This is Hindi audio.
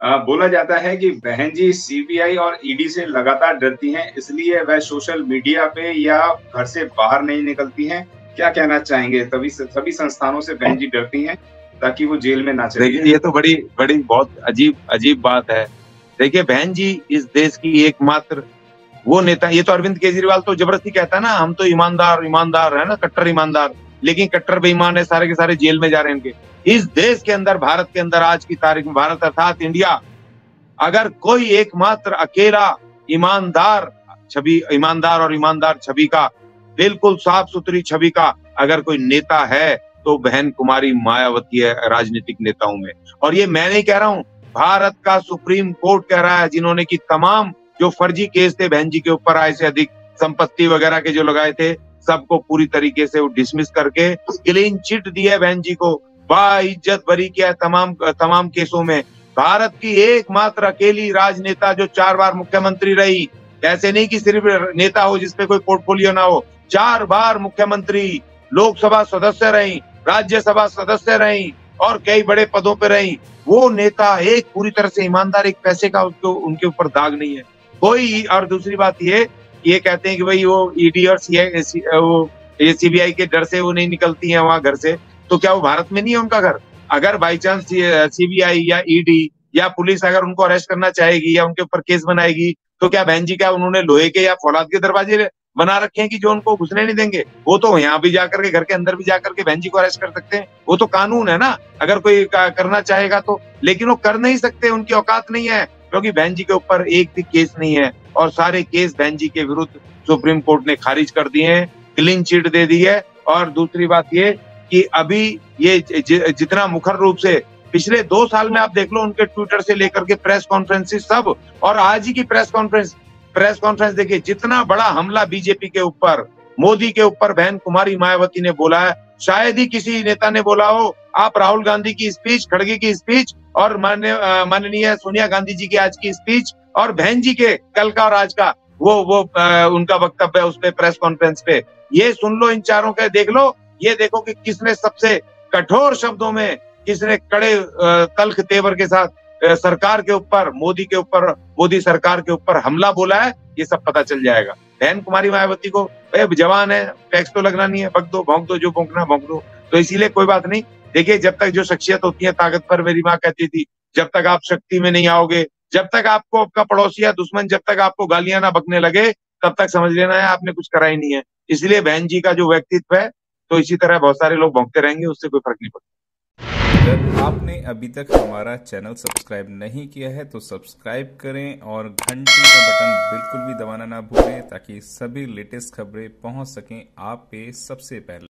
बोला जाता है कि बहन जी सीबीआई और ईडी से लगातार डरती हैं, इसलिए वह सोशल मीडिया पे या घर से बाहर नहीं निकलती हैं। क्या कहना चाहेंगे? तभी सभी संस्थानों से बहन जी डरती हैं ताकि वो जेल में ना चली देखिए, जाएँ। ये तो बड़ी बड़ी बहुत अजीब अजीब बात है। देखिए, बहन जी इस देश की एकमात्र वो नेता, ये तो अरविंद केजरीवाल तो जबरदस्ती कहता है ना, हम तो ईमानदार ईमानदार है ना, कट्टर ईमानदार, लेकिन कट्टर बेईमान है, सारे के सारे जेल में जा रहे हैं इनके। इस देश के अंदर, भारत के अंदर आज की तारीख में, भारत अर्थात इंडिया, अगर कोई एकमात्र अकेला ईमानदार छवि, ईमानदार और ईमानदार छवि का, बिल्कुल साफ सुथरी छवि का अगर कोई नेता है तो बहन कुमारी मायावती है राजनीतिक नेताओं में। और ये मैं नहीं कह रहा हूं, भारत का सुप्रीम कोर्ट कह रहा है, जिन्होंने की तमाम जो फर्जी केस थे बहन जी के ऊपर, आय से अधिक संपत्ति वगैरह के जो लगाए थे, सबको पूरी तरीके से वो डिसमिस करके क्लीन चिट दी है बहन जी को, बाइज्जत बरी किया है तमाम तमाम केसों में। भारत की एकमात्र अकेली राजनेता जो 4 बार मुख्यमंत्री रही, ऐसे नहीं कि सिर्फ नेता हो जिसपे कोई पोर्टफोलियो ना हो, 4 बार मुख्यमंत्री, लोकसभा सदस्य रही, राज्यसभा सदस्य रही और कई बड़े पदों पे रही, वो नेता एक पूरी तरह से ईमानदार, एक पैसे का उसको उनके ऊपर दाग नहीं है कोई। और दूसरी बात ये कहते हैं कि भाई वो ईडी और सीबीआई के डर से वो नहीं निकलती है वहां घर से, तो क्या वो भारत में नहीं है उनका घर? अगर बाई चांस सीबीआई या ईडी या पुलिस अगर उनको अरेस्ट करना चाहेगी या उनके ऊपर केस बनाएगी, तो क्या बहन जी, क्या उन्होंने लोहे के या फौलाद के दरवाजे बना रखे हैं कि जो उनको घुसने नहीं देंगे? वो तो यहाँ भी जाकर के, घर के अंदर भी जाकर के बहन जी को अरेस्ट कर सकते हैं। वो तो कानून है ना, अगर कोई करना चाहेगा तो, लेकिन वो कर नहीं सकते, उनकी औकात नहीं है, क्योंकि बहन जी के ऊपर एक भी केस नहीं है और सारे केस बहन जी के विरुद्ध सुप्रीम कोर्ट ने खारिज कर दिए हैं, क्लीन चिट दे दी है। और दूसरी बात ये कि अभी ये जितना मुखर रूप से पिछले 2 साल में आप देख लो, उनके ट्विटर से लेकर के प्रेस कॉन्फ्रेंस सब, और आज ही की प्रेस कॉन्फ्रेंस देखिए, जितना बड़ा हमला बीजेपी के ऊपर, मोदी के ऊपर बहन कुमारी मायावती ने बोला है, शायद ही किसी नेता ने बोला हो। आप राहुल गांधी की स्पीच, खड़गे की स्पीच और माननीय सोनिया गांधी जी की आज की स्पीच और बहन जी के कल का और आज का वो उनका वक्तव्य है उस पे प्रेस कॉन्फ्रेंस पे, ये सुन लो, इन चारों के देख लो, ये देखो कि किसने सबसे कठोर शब्दों में, किसने कड़े तल्ख तेवर के साथ सरकार के ऊपर, मोदी के ऊपर, मोदी सरकार के ऊपर हमला बोला है, ये सब पता चल जाएगा। बहन कुमारी मायावती को जवान है, टैक्स तो लगना नहीं है, बक दो, भौंक दो, जो भौंकना भौंक दो, तो इसीलिए कोई बात नहीं। देखिए, जब तक जो शख्सियत होती है ताकत पर, मेरी माँ कहती थी, जब तक आप शक्ति में नहीं आओगे, जब तक आपको आपका पड़ोसी या दुश्मन जब तक आपको गालियां ना बकने लगे, तब तक समझ लेना है आपने कुछ करा ही नहीं है। इसलिए बहन जी का जो व्यक्तित्व है, तो इसी तरह बहुत सारे लोग भौंकते रहेंगे, उससे कोई फर्क नहीं पड़ता। अगर आपने अभी तक हमारा चैनल सब्सक्राइब नहीं किया है तो सब्सक्राइब करें और घंटी का बटन बिल्कुल भी दबाना ना भूलें, ताकि सभी लेटेस्ट खबरें पहुंच सकें आप पे सबसे पहले।